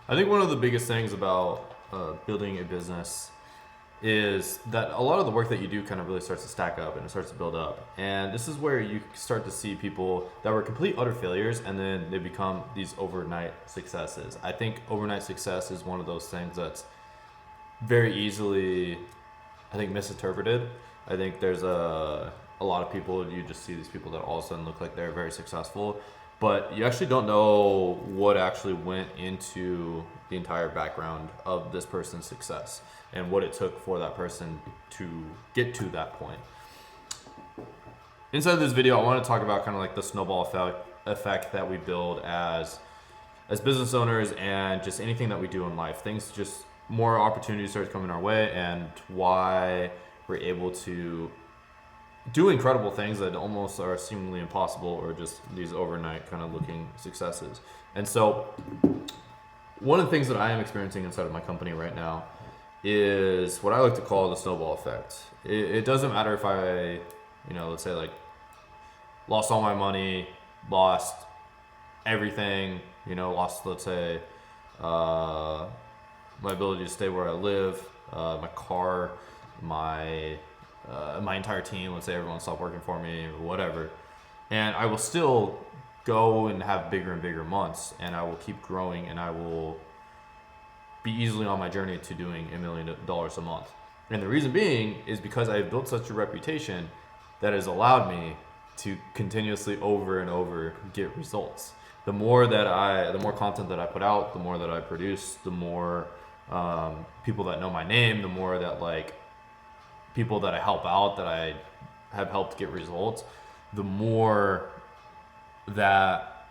I think one of the biggest things about building a business is that a lot of the work that you do kind of really starts to stack up and it starts to build up. And this is where you start to see people that were complete utter failures and then they become these overnight successes. I think overnight success is one of those things that's very easily, I think, misinterpreted. I think there's a lot of people, you just see these people that all of a sudden look like they're very successful, but you actually don't know what actually went into the entire background of this person's success and what it took for that person to get to that point. Inside this video, I want to talk about kind of like the snowball effect that we build as business owners and just anything that we do in life. Things just, more opportunities start coming our way and why we're able to do incredible things that almost are seemingly impossible or just these overnight kind of looking successes. And so one of the things that I am experiencing inside of my company right now is what I like to call the snowball effect. It doesn't matter if I, let's say like lost all my money, lost everything, lost, let's say, my ability to stay where I live, my car, my entire team, let's say everyone stopped working for me or whatever. And I will still go and have bigger and bigger months and I will keep growing and I will be easily on my journey to doing $1 million a month. And the reason being is because I've built such a reputation that has allowed me to continuously over and over get results. The more content that I put out, the more that I produce, the more people that know my name, the more that like people that I help out that I have helped get results, the more that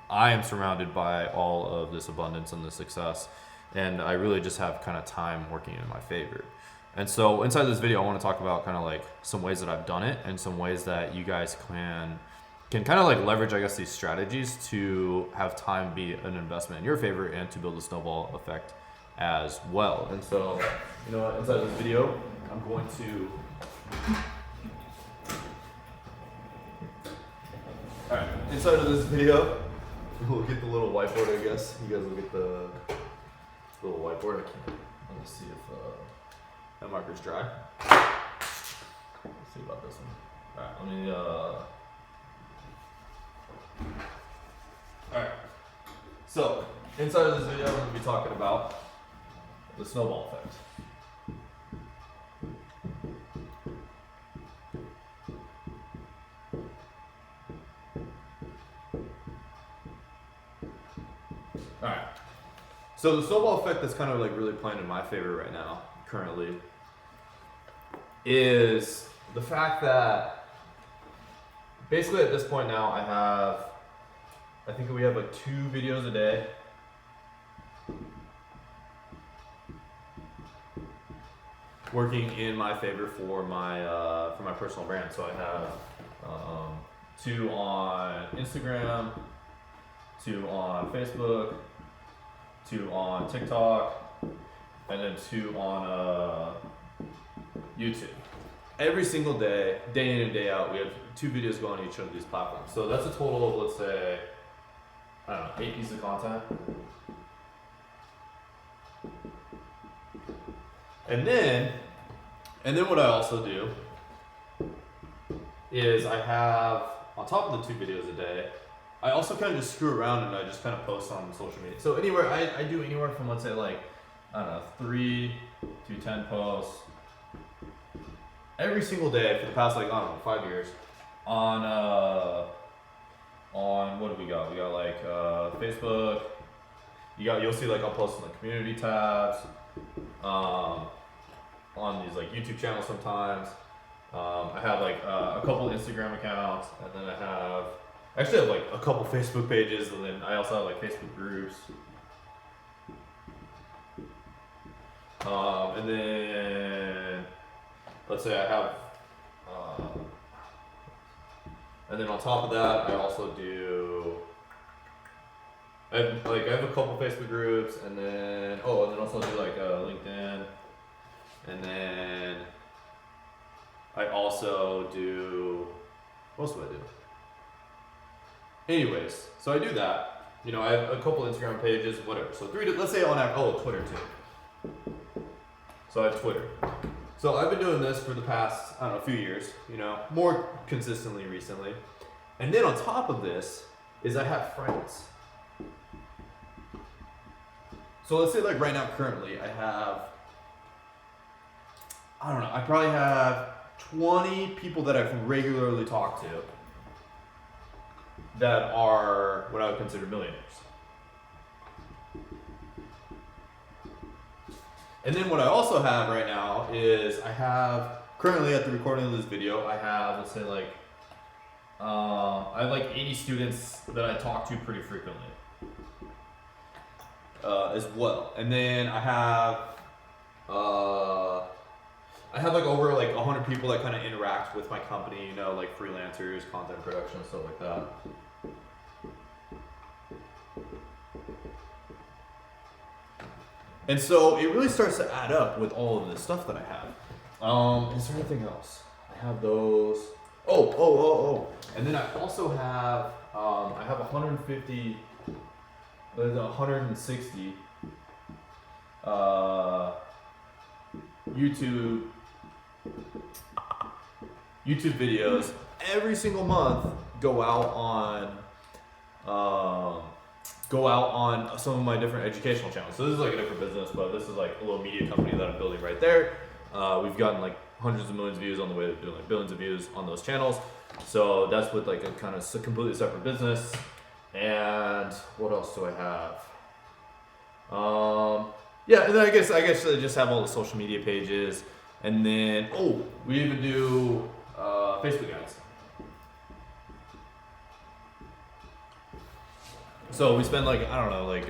I am surrounded by all of this abundance and this success. And I really just have kind of time working in my favor. And so inside this video, I want to talk about kind of like some ways that I've done it and some ways that you guys can kind of like leverage, I guess, these strategies to have time be an investment in your favor and to build a snowball effect as well. And so, inside this video, I'm going to, all right, inside of this video, we'll get the little whiteboard, I guess. You guys will get the little whiteboard. Let me see if that marker's dry. Let's see about this one. All right, let me, all right. So, inside of this video, I'm going to be talking about the snowball effect. All right. So the snowball effect that's kind of like really playing in my favor right now, currently, is the fact that basically at this point now I think we have like 2 videos a day. Working in my favor for my personal brand. So I have 2 on Instagram, 2 on Facebook, 2 on TikTok, and then 2 on YouTube. Every single day, day in and day out, we have 2 videos going on each of these platforms. So that's a total of, let's say, I don't know, 8 pieces of content. And then what I also do is I have, on top of the 2 videos a day, I also kind of just screw around and I just kind of post on social media. So I do anywhere from, let's say, like, I don't know, 3 to 10 posts every single day for the past, like, I don't know, 5 years on what do we got? We got like Facebook. You'll see like I'll post in the community tabs, on these like YouTube channels sometimes. I have like a couple Instagram accounts, and then I actually have like a couple Facebook pages, and then I also have like Facebook groups. And then let's say I have, and then on top of that, I also do. I have a couple Facebook groups, and then also do like LinkedIn, and then I also do. What else do I do? Anyways, so I do that, You know, I have a couple Instagram pages, whatever. So let's say on average, Twitter too. So I have Twitter. So I've been doing this for the past, I don't know, a few years, you know, more consistently recently. And then on top of this is I have friends. So let's say like right now currently I have, I don't know, I probably have 20 people that I regularly talk to that are what I would consider millionaires. And then what I also have right now is I have, currently at the recording of this video, I have, let's say like, I have like 80 students that I talk to pretty frequently as well. And then I have like over like 100 people that kind of interact with my company, you know, like freelancers, content production, stuff like that. And so it really starts to add up with all of this stuff that I have. Is there anything else? I have those. Oh. And then I also have, I have 150, there's 160 YouTube videos every single month go out on some of my different educational channels. So this is like a different business, but this is like a little media company that I'm building right there. We've gotten like hundreds of millions of views on the way to doing like billions of views on those channels. So that's with like a kind of completely separate business. And what else do I have? Yeah, and then I guess I just have all the social media pages, and then we even do Facebook ads. So we spend like, I don't know, like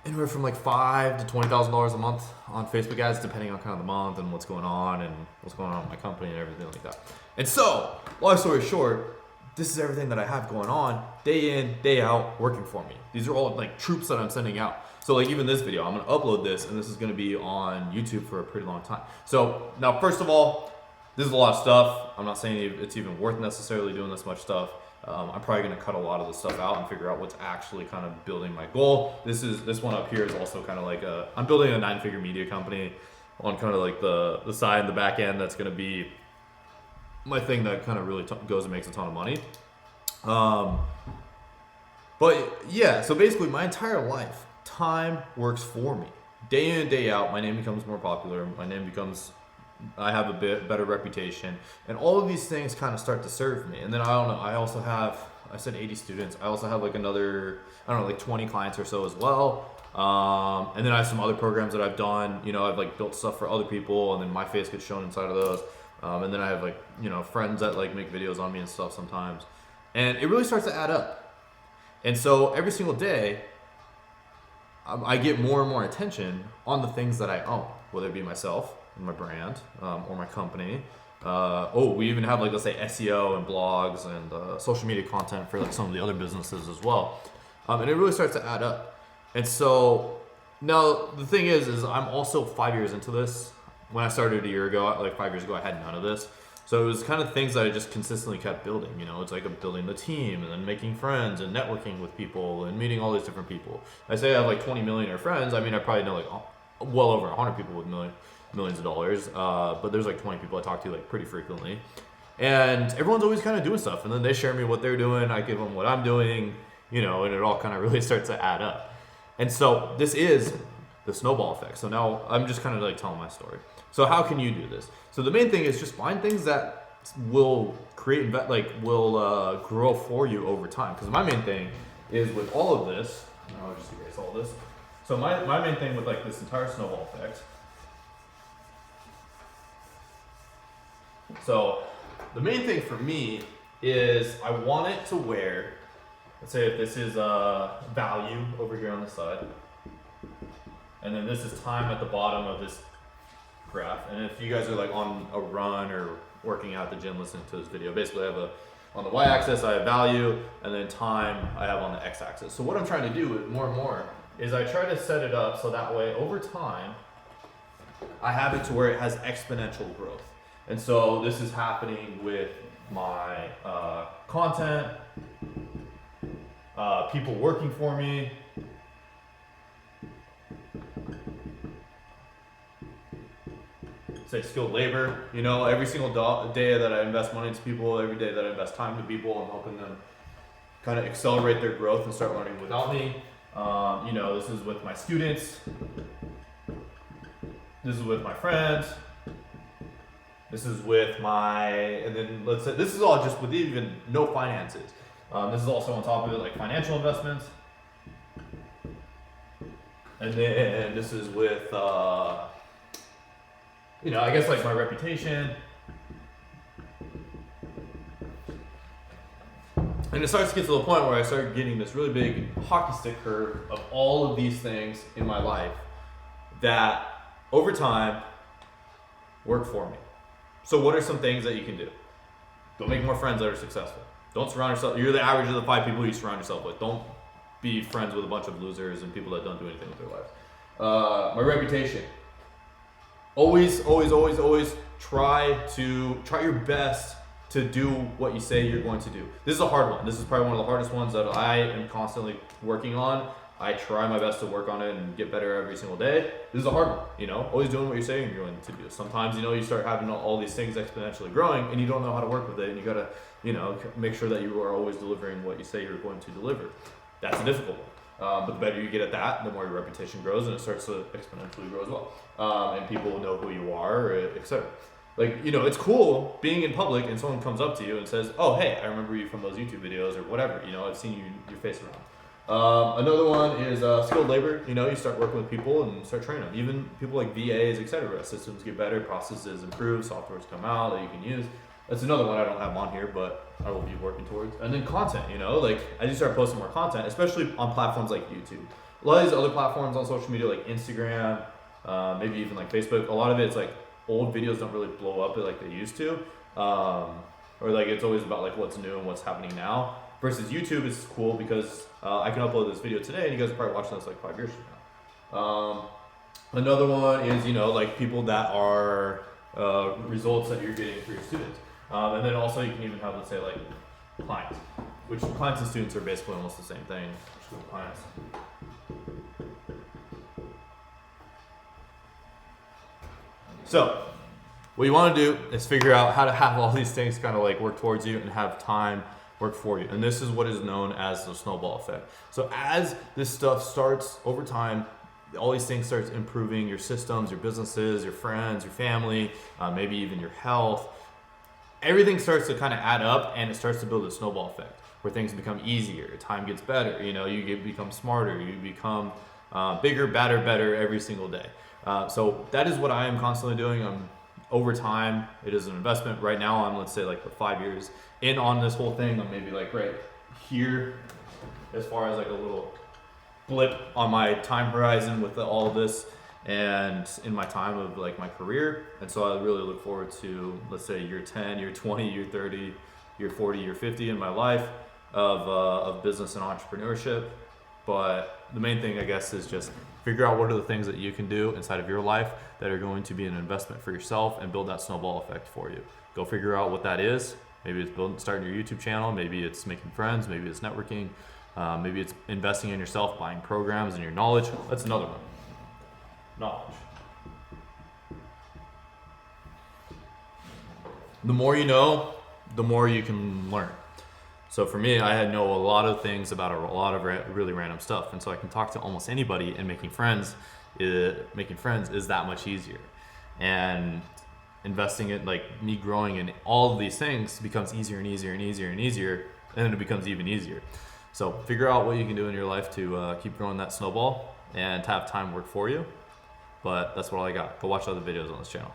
anywhere from like $5,000 to $20,000 a month on Facebook ads, depending on kind of the month and what's going on with my company and everything like that. And so, long story short, this is everything that I have going on day in, day out, working for me. These are all like troops that I'm sending out. So like even this video, I'm gonna upload this, and this is gonna be on YouTube for a pretty long time. So now, first of all, this is a lot of stuff. I'm not saying it's even worth necessarily doing this much stuff. I'm probably gonna cut a lot of this stuff out and figure out what's actually kind of building my goal. This one up here is also kind of like I'm building a 9-figure media company on kind of like the side and the back end. That's gonna be my thing that kind of really goes and makes a ton of money. But yeah, so basically my entire life, time works for me. Day in and day out, my name becomes more popular. I have a bit better reputation, and all of these things kind of start to serve me. And then I also have, I said 80 students. I also have like another, like 20 clients or so as well. And then I have some other programs that I've done. You know, I've like built stuff for other people, and then my face gets shown inside of those. And then I have like, friends that like make videos on me and stuff sometimes. And it really starts to add up. And so every single day, I get more and more attention on the things that I own, whether it be myself and my brand, or my company. We even have like, let's say SEO and blogs and social media content for like some of the other businesses as well. And it really starts to add up. And so now the thing is I'm also 5 years into this. When I started a year ago, like 5 years ago, I had none of this. So it was kind of things that I just consistently kept building. It's like building the team and then making friends and networking with people and meeting all these different people. I say I have like 20 millionaire friends. I mean, I probably know like well over 100 people with millions of dollars. But there's like 20 people I talk to like pretty frequently. And everyone's always kind of doing stuff. And then they share me what they're doing. I give them what I'm doing, and it all kind of really starts to add up. And so this is the snowball effect. So now I'm just kind of like telling my story. So how can you do this? So the main thing is just find things that will create, will grow for you over time. Because my main thing is with all of this, I'll just erase all this. So my main thing with like this entire snowball effect. So the main thing for me is I want it to where, let's say if this is value over here on the side, and then this is time at the bottom of this graph. And if you guys are like on a run or working out at the gym listening to this video, basically I have on the y-axis I have value, and then time I have on the x-axis. So what I'm trying to do more and more is I try to set it up so that way over time I have it to where it has exponential growth. And so this is happening with my content. people working for me. Say skilled labor, you know, every single day that I invest money into people, every day that I invest time to people, I'm helping them kind of accelerate their growth and start learning without me. You know, this is with my students. This is with my friends. This is with and then let's say, this is all just with even no finances. This is also on top of it, like financial investments. And then this is with, you know, I guess like my reputation. And it starts to get to the point where I start getting this really big hockey stick curve of all of these things in my life that over time work for me. So what are some things that you can do? Go make more friends that are successful. Don't surround yourself, you're the average of the 5 people you surround yourself with. Don't be friends with a bunch of losers and people that don't do anything with their lives. My reputation. Always try your best to do what you say you're going to do. This is a hard one. This is probably one of the hardest ones that I am constantly working on. I try my best to work on it and get better every single day. This is a hard one, you know, always doing what you're saying you're going to do. Sometimes, you know, you start having all these things exponentially growing and you don't know how to work with it, and you gotta, you know, make sure that you are always delivering what you say you're going to deliver. That's a difficult one. But the better you get at that, the more your reputation grows, and it starts to exponentially grow as well. And people know who you are, etc. Like, you know, it's cool being in public and someone comes up to you and says, oh, hey, I remember you from those YouTube videos or whatever. You know, I've seen your face around. Another one is skilled labor. You know, you start working with people and start training them. Even people like VAs, etc. Systems get better, processes improve, softwares come out that you can use. That's another one I don't have on here, but I will be working towards. And then content, you know, like as you start posting more content, especially on platforms like YouTube. A lot of these other platforms on social media like Instagram, maybe even like Facebook, a lot of it's like old videos don't really blow up like they used to. Or like it's always about like what's new and what's happening now. Versus YouTube is cool because I can upload this video today and you guys are probably watching this like 5 years from now. Another one is, you know, like people that are results that you're getting for your students. And then also you can even have, let's say, like clients, which clients and students are basically almost the same thing. Clients. So what you want to do is figure out how to have all these things kind of like work towards you and have time work for you. And this is what is known as the snowball effect. So as this stuff starts over time, all these things starts improving your systems, your businesses, your friends, your family, maybe even your health. Everything starts to kind of add up, and it starts to build a snowball effect where things become easier, time gets better, you know, you become smarter, you become bigger, better every single day. So that is what I am constantly doing. Over time, it is an investment. Right now, I'm, let's say, like 5 years in on this whole thing. I'm maybe like right here as far as like a little blip on my time horizon with all of this and in my time of like my career. And so I really look forward to, let's say, year 10, year 20, year 30, year 40, year 50 in my life of business and entrepreneurship. But the main thing, I guess, is just figure out what are the things that you can do inside of your life that are going to be an investment for yourself and build that snowball effect for you. Go figure out what that is. Maybe it's starting your YouTube channel. Maybe it's making friends. Maybe it's networking. Maybe it's investing in yourself, buying programs and your knowledge. That's another one. Knowledge. The more you know, the more you can learn. So for me, I know a lot of things about a lot of really random stuff, and so I can talk to almost anybody. And making friends is that much easier. And investing in, like me growing in all of these things, becomes easier and easier and easier and easier, and then it becomes even easier. So figure out what you can do in your life to keep growing that snowball and to have time work for you. But that's what I got. Go watch other videos on this channel.